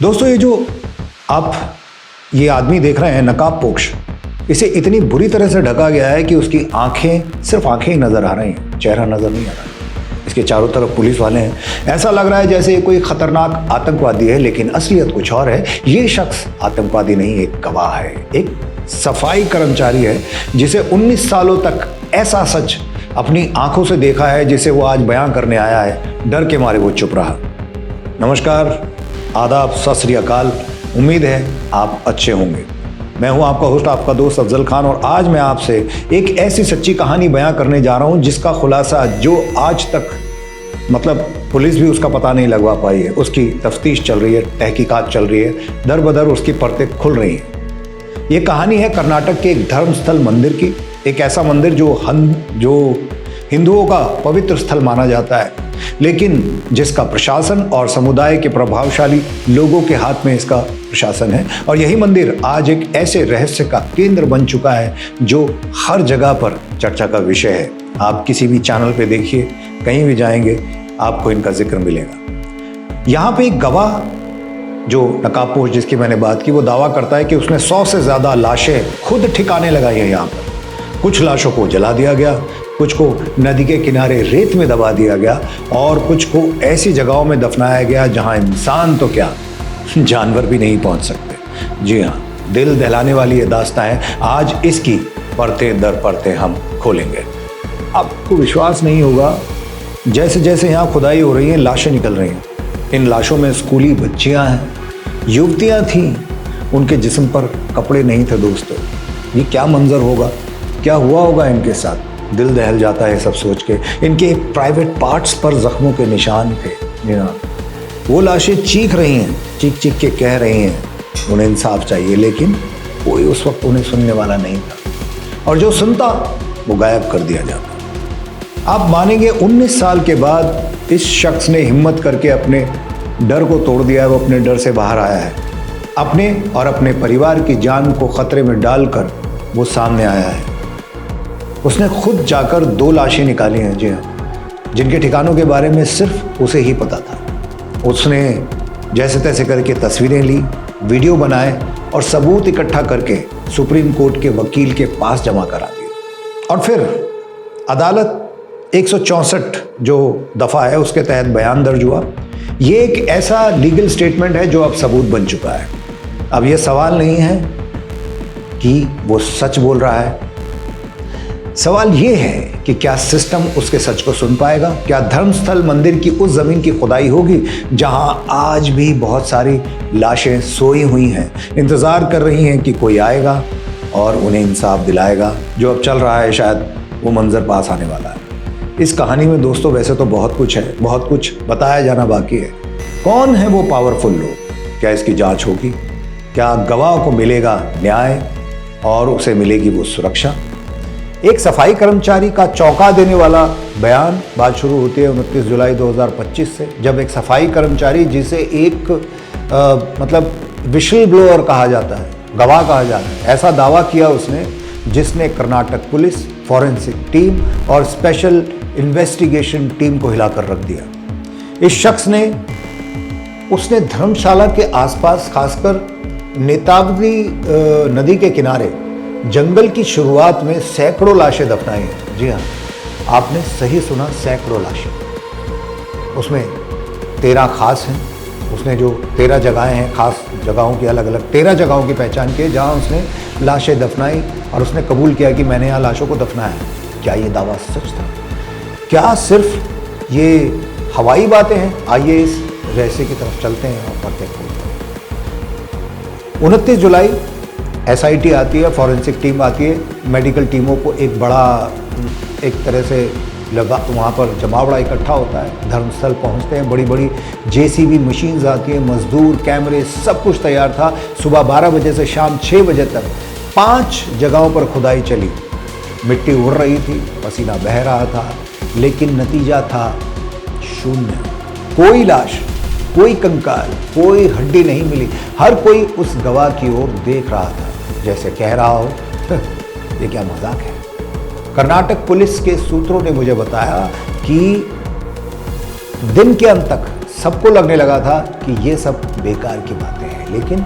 दोस्तों ये जो आप ये आदमी देख रहे हैं नकाबपोश, इसे इतनी बुरी तरह से ढका गया है कि उसकी आंखें, सिर्फ आंखें ही नजर आ रही हैं, चेहरा नजर नहीं आ रहा। इसके चारों तरफ पुलिस वाले हैं। ऐसा लग रहा है जैसे कोई खतरनाक आतंकवादी है, लेकिन असलियत कुछ और है। ये शख्स आतंकवादी नहीं, एक गवाह है, एक सफाई कर्मचारी है जिसे 19 सालों तक ऐसा सच अपनी आंखों से देखा है जिसे वो आज बयां करने आया है। डर के मारे वो चुप रहा। नमस्कार, आदाब, सत श्री अकाल। उम्मीद है आप अच्छे होंगे। मैं हूं आपका होस्ट, आपका दोस्त अफजल खान, और आज मैं आपसे एक ऐसी सच्ची कहानी बयां करने जा रहा हूं जिसका खुलासा जो आज तक पुलिस भी उसका पता नहीं लगवा पाई है। उसकी तफ्तीश चल रही है, तहकीकात चल रही है, दर बदर उसकी परतें खुल रही हैं। ये कहानी है कर्नाटक के एक धर्मस्थल मंदिर की। एक ऐसा मंदिर जो हिंदुओं का पवित्र स्थल माना जाता है, लेकिन जिसका प्रशासन और समुदाय के प्रभावशाली लोगों के हाथ में इसका प्रशासन है। और यही मंदिर आज एक ऐसे रहस्य का केंद्र बन चुका है जो हर जगह पर चर्चा का विषय है। आप किसी भी चैनल पे देखिए, कहीं भी जाएंगे आपको इनका जिक्र मिलेगा। यहाँ पे एक गवाह जो नकाबपोश जिसकी मैंने बात की, वो दावा करता है कि उसने 100 से ज़्यादा लाशें खुद ठिकाने लगाई हैं यहाँ पर। कुछ लाशों को जला दिया गया, कुछ को नदी के किनारे रेत में दबा दिया गया, और कुछ को ऐसी जगहों में दफनाया गया जहां इंसान तो क्या, जानवर भी नहीं पहुंच सकते। जी हाँ, दिल दहलाने वाली ये दास्तां है। आज इसकी परतें दर परतें हम खोलेंगे। आपको विश्वास नहीं होगा, जैसे जैसे यहाँ खुदाई हो रही है लाशें निकल रही हैं। इन लाशों में स्कूली बच्चियाँ हैं, युवतियाँ थीं, उनके जिस्म पर कपड़े नहीं थे। दोस्तों ये क्या मंजर होगा, क्या हुआ होगा इनके साथ। दिल दहल जाता है सब सोच के। इनके प्राइवेट पार्ट्स पर जख्मों के निशान थे। जी हाँ, वो लाशें चीख रही हैं, चीख चीख के कह रही हैं उन्हें इंसाफ चाहिए, लेकिन कोई उस वक्त उन्हें सुनने वाला नहीं था, और जो सुनता वो गायब कर दिया जाता। आप मानेंगे 19 साल के बाद इस शख्स ने हिम्मत करके अपने डर को तोड़ दिया है। वो अपने डर से बाहर आया है, अपने और अपने परिवार की जान को खतरे में डालकर वो सामने आया है। उसने खुद जाकर 2 लाशें निकाली हैं, जी हाँ, जिनके ठिकानों के बारे में सिर्फ उसे ही पता था। उसने जैसे तैसे करके तस्वीरें ली, वीडियो बनाए और सबूत इकट्ठा करके सुप्रीम कोर्ट के वकील के पास जमा करा दिए। और फिर अदालत 164 जो दफ़ा है उसके तहत बयान दर्ज हुआ। ये एक ऐसा लीगल स्टेटमेंट है जो अब सबूत बन चुका है। अब ये सवाल नहीं है कि वो सच बोल रहा है, सवाल ये है कि क्या सिस्टम उसके सच को सुन पाएगा। क्या धर्मस्थल मंदिर की उस जमीन की खुदाई होगी जहां आज भी बहुत सारी लाशें सोई हुई हैं, इंतजार कर रही हैं कि कोई आएगा और उन्हें इंसाफ दिलाएगा। जो अब चल रहा है, शायद वो मंजर पास आने वाला है। इस कहानी में दोस्तों वैसे तो बहुत कुछ है, बहुत कुछ बताया जाना बाकी है। कौन है वो पावरफुल लोग, क्या इसकी जांच होगी, क्या गवाह को मिलेगा न्याय और उसे मिलेगी वो सुरक्षा। एक सफाई कर्मचारी का चौंका देने वाला बयान। बात शुरू होती है 29 जुलाई 2025 से, जब एक सफाई कर्मचारी जिसे एक विशल ब्लोअर कहा जाता है, गवाह कहा जाता है, ऐसा दावा किया उसने जिसने कर्नाटक पुलिस, फॉरेंसिक टीम और स्पेशल इन्वेस्टिगेशन टीम को हिलाकर रख दिया। इस शख्स ने उसने धर्मशाला के आसपास, खासकर नेतावती नदी के किनारे जंगल की शुरुआत में सैकड़ों लाशें दफनाई हैं। जी हाँ, आपने सही सुना, सैकड़ों लाशें। उसमें 13 खास हैं। उसने जो 13 जगहें हैं, खास जगहों की, अलग अलग 13 जगहों की पहचान की जहाँ उसने लाशें दफनाई, और उसने कबूल किया कि मैंने यहाँ लाशों को दफनाया। क्या ये दावा सच था? क्या सिर्फ ये हवाई बातें हैं? आइए इस रहस्य की तरफ चलते हैं और पढ़ते हैं। 29 जुलाई SIT आती है, फॉरेंसिक टीम आती है, मेडिकल टीमों को एक बड़ा, एक तरह से लगा, वहाँ पर जमावड़ा इकट्ठा होता है। धर्मस्थल पहुँचते हैं, बड़ी बड़ी JCB मशीन्स आती हैं, मजदूर, कैमरे, सब कुछ तैयार था। सुबह 12 बजे से शाम 6 बजे तक 5 जगहों पर खुदाई चली। मिट्टी उड़ रही थी, पसीना बह रहा था, लेकिन नतीजा था शून्य। कोई लाश, कोई कंकाल, कोई हड्डी नहीं मिली। हर कोई उस गवाह की ओर देख रहा था, जैसे कह रहा हो ये क्या मजाक है। कर्नाटक पुलिस के सूत्रों ने मुझे बताया कि दिन के अंत तक सबको लगने लगा था कि ये सब बेकार की बातें हैं, लेकिन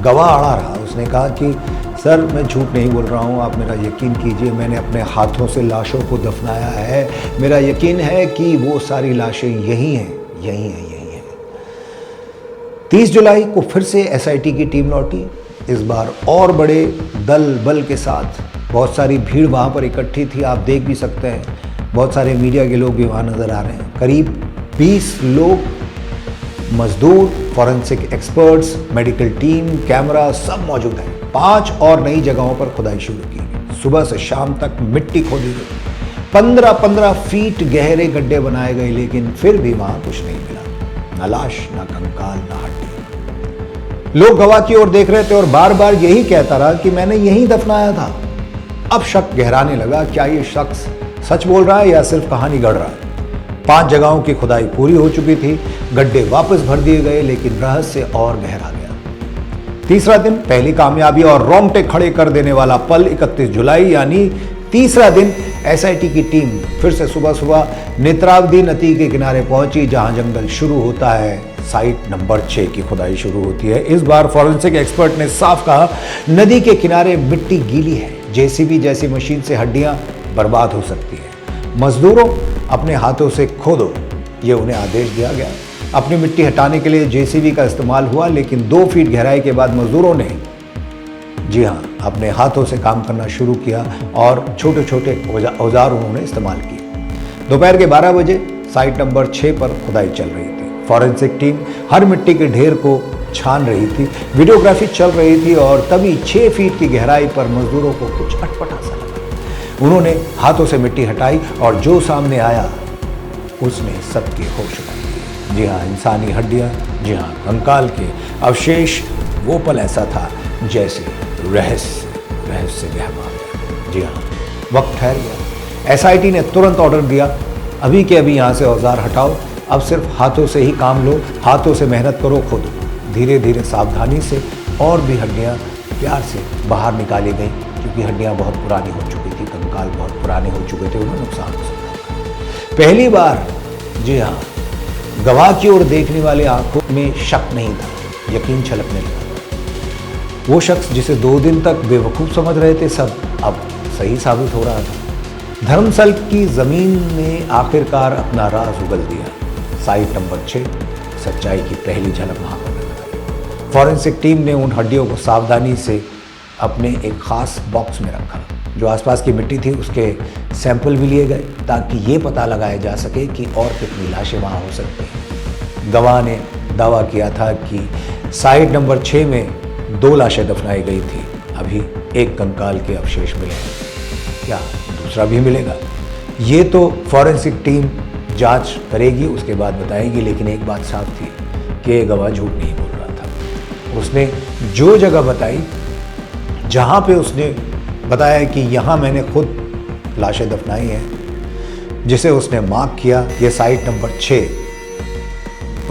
गवाह अड़ा रहा। उसने कहा कि सर मैं झूठ नहीं बोल रहा हूँ, आप मेरा यकीन कीजिए, मैंने अपने हाथों से लाशों को दफनाया है, मेरा यकीन है कि वो सारी लाशें यही हैं, यही हैं, यही हैं। 30 जुलाई को फिर से एसआईटी की टीम लौटी, इस बार और बड़े दल बल के साथ। बहुत सारी भीड़ वहाँ पर इकट्ठी थी, आप देख भी सकते हैं, बहुत सारे मीडिया के लोग भी वहाँ नज़र आ रहे हैं। करीब 20 लोग, मजदूर, forensic experts, medical team, camera सब मौजूद हैं। 5 और नई जगहों पर खुदाई शुरू की गई। सुबह से शाम तक मिट्टी खोदी गई। 15-15 फीट गहरे गड्ढे बनाए गए, लेकिन फिर भी वहां कुछ नहीं मिला, न लाश, न कंकाल, न हड्डी। लोग गवाह की ओर देख रहे थे और बार बार यही कहता रहा कि मैंने यहीं दफनाया था। अब शक गहराने लगा, क्या ये शख्स सच बोल रहा है या सिर्फ कहानी गढ़ रहा है। 5 जगहों की खुदाई पूरी हो चुकी थी, गड्ढे वापस भर दिए गए, लेकिन रहस्य और गहरा गया। तीसरा दिन, पहली कामयाबी और रोंगटे खड़े कर देने वाला पल, 31 जुलाई यानी तीसरा दिन, एसआईटी की टीम फिर से सुबह सुबह नेत्रावती नदी के किनारे पहुंची, जहां जंगल शुरू होता है। साइट नंबर 6 की खुदाई शुरू होती है। इस बार फॉरेंसिक एक्सपर्ट ने साफ कहा, नदी के किनारे मिट्टी गीली है, जेसीबी जैसी मशीन से हड्डियां बर्बाद हो सकती है। मजदूरों, अपने हाथों से खोदो, ये उन्हें आदेश दिया गया। अपनी मिट्टी हटाने के लिए जेसीबी का इस्तेमाल हुआ, लेकिन 2 फीट गहराई के बाद मजदूरों ने, जी हाँ, अपने हाथों से काम करना शुरू किया और छोटे छोटे औजार उन्होंने इस्तेमाल किए। दोपहर के 12 बजे साइट नंबर 6 पर खुदाई चल रही थी। फॉरेंसिक टीम हर मिट्टी के ढेर को छान रही थी, वीडियोग्राफी चल रही थी, और तभी 6 फीट की गहराई पर मजदूरों को कुछ अटपटा सा लगा। उन्होंने हाथों से मिट्टी हटाई और जो सामने आया उसने सबके होश उड़ा दिए। जी हाँ, इंसानी हड्डियां, जी हाँ, कंकाल के अवशेष। वो पल ऐसा था जैसे रहस्य गहमा गया। जी हाँ, वक्त ठहर गया। एसआईटी ने तुरंत ऑर्डर दिया, अभी के अभी यहाँ से औजार हटाओ, अब सिर्फ हाथों से ही काम लो, हाथों से मेहनत करो, खुद। धीरे धीरे सावधानी से और भी हड्डियाँ प्यार से बाहर निकाली गई, क्योंकि हड्डियाँ बहुत पुरानी हो चुकी थी, कंकाल बहुत पुराने हो चुके थे, उन्हें नुकसान हो सकता था। पहली बार, जी हाँ, गवाह की ओर देखने वाले आंखों में शक नहीं था, यकीन छलकने लगा। वो शख्स जिसे 2 दिन तक बेवकूफ़ समझ रहे थे, सब अब सही साबित हो रहा था। धर्मस्थल की जमीन ने आखिरकार अपना राज उगल दिया। साइट नंबर 6, सच्चाई की पहली झलक वहां पर नजर आई। फॉरेंसिक टीम ने उन हड्डियों को सावधानी से अपने एक खास बॉक्स में रखा। जो आसपास की मिट्टी थी उसके सैंपल भी लिए गए, ताकि ये पता लगाया जा सके कि और कितनी लाशें वहाँ हो सकती हैं। गवाह ने दावा किया था कि साइट नंबर 6 में 2 लाशें दफनाई गई थी, अभी 1 कंकाल के अवशेष मिले हैं, क्या दूसरा भी मिलेगा? ये तो फॉरेंसिक टीम जांच करेगी, उसके बाद बताएगी, लेकिन एक बात साफ थी कि ये गवाह झूठ नहीं बोल रहा था। उसने जो जगह बताई, जहाँ पे उसने बताया कि यहाँ मैंने खुद लाशें दफनाई हैं, जिसे उसने मार्क किया, ये साइट नंबर 6,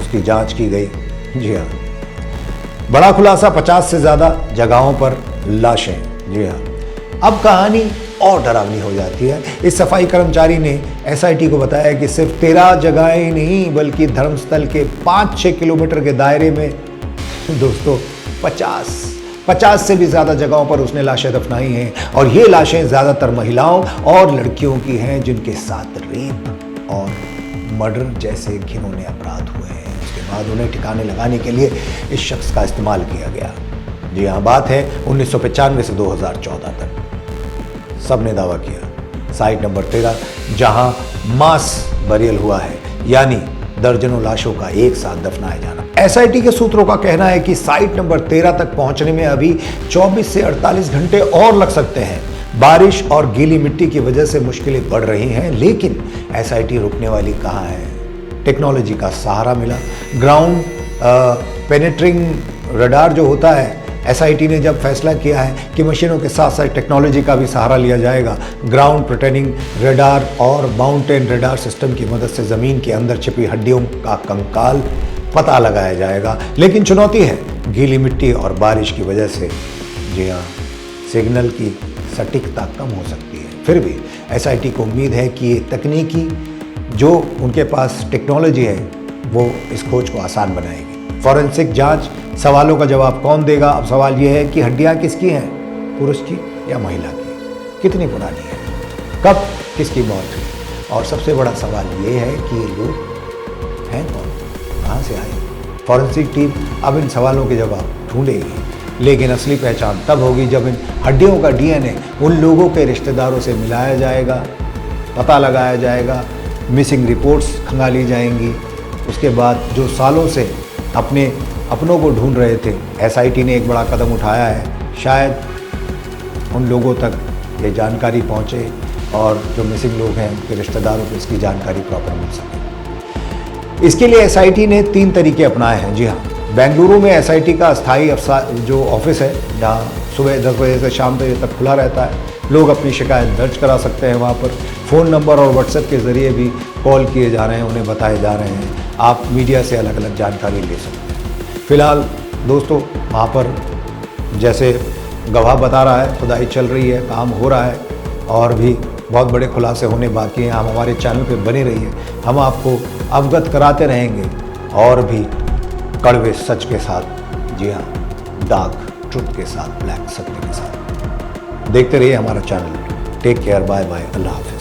उसकी जांच की गई। जी हाँ, बड़ा खुलासा, 50 से ज़्यादा जगहों पर लाशें। जी हाँ, अब कहानी और डरावनी हो जाती है। इस सफाई कर्मचारी ने एसआईटी को बताया कि सिर्फ 13 जगहें ही नहीं, बल्कि धर्मस्थल के 5-6 किलोमीटर के दायरे में दोस्तों 50 से भी ज़्यादा जगहों पर उसने लाशें दफनाई हैं, और ये लाशें ज़्यादातर महिलाओं और लड़कियों की हैं, जिनके साथ रेप और मर्डर जैसे घिनौने अपराध हुए हैं। उसके बाद उन्हें ठिकाने लगाने के लिए इस शख्स का इस्तेमाल किया गया। जी हाँ, बात है 1995 से 2014 तक। सब ने दावा किया साइट नंबर 13, जहां मास बरियल हुआ है, यानी दर्जनों लाशों का एक साथ दफनाया जाना। एसआईटी के सूत्रों का कहना है कि साइट नंबर 13 तक पहुंचने में अभी 24 से 48 घंटे और लग सकते हैं। बारिश और गीली मिट्टी की वजह से मुश्किलें बढ़ रही हैं, लेकिन एसआईटी रुकने वाली कहाँ है। टेक्नोलॉजी का सहारा मिला। ग्राउंड पेनेट्रिंग रडार जो होता है, एसआईटी ने जब फैसला किया है कि मशीनों के साथ साथ टेक्नोलॉजी का भी सहारा लिया जाएगा। ग्राउंड प्रोटेनिंग रडार और माउंटेन रडार सिस्टम की मदद से ज़मीन के अंदर छिपी हड्डियों का कंकाल पता लगाया जाएगा। लेकिन चुनौती है, गीली मिट्टी और बारिश की वजह से, जी हाँ, सिग्नल की सटीकता कम हो सकती है। फिर भी एसआईटी को उम्मीद है कि ये तकनीकी जो उनके पास टेक्नोलॉजी है, वो इस खोज को आसान बनाएगी। फॉरेंसिक जांच सवालों का जवाब कौन देगा? अब सवाल ये है कि हड्डियां किसकी हैं, पुरुष की या महिला की, कितनी पुरानी है, कब किसकी मौत हुई, और सबसे बड़ा सवाल ये है कि ये लोग हैं कौन, कहाँ से आए। फॉरेंसिक टीम अब इन सवालों के जवाब ढूंढेगी, लेकिन असली पहचान तब होगी जब इन हड्डियों का डीएनए उन लोगों के रिश्तेदारों से मिलाया जाएगा, पता लगाया जाएगा, मिसिंग रिपोर्ट्स खंगाली जाएंगी। उसके बाद जो सालों से अपनों को ढूंढ रहे थे, एसआईटी ने एक बड़ा कदम उठाया है। शायद उन लोगों तक ये जानकारी पहुंचे और जो मिसिंग लोग हैं उनके रिश्तेदारों को इसकी जानकारी प्रॉपर मिल सके। इसके लिए एसआईटी ने 3 तरीके अपनाए हैं। जी हाँ, बेंगलुरु में एसआईटी का अस्थायी जो ऑफिस है, जहाँ सुबह 10 बजे से शाम 6 बजे तक खुला रहता है, लोग अपनी शिकायत दर्ज करा सकते हैं। वहाँ पर फ़ोन नंबर और व्हाट्सएप के ज़रिए भी कॉल किए जा रहे हैं, उन्हें बताए जा रहे हैं, आप मीडिया से अलग अलग जानकारी ले सकते हैं। फिलहाल दोस्तों, वहाँ पर जैसे गवाह बता रहा है, खुदाई चल रही है, काम हो रहा है और भी बहुत बड़े खुलासे होने बाकी हैं। हम हमारे चैनल पे बने रहिए, हम आपको अवगत कराते रहेंगे और भी कड़वे सच के साथ, जी हाँ, डार्क ट्रुथ के साथ, ब्लैक सत्य के साथ। देखते रहिए हमारा channel. Take care, bye bye, अल्लाह हाफ़िज़।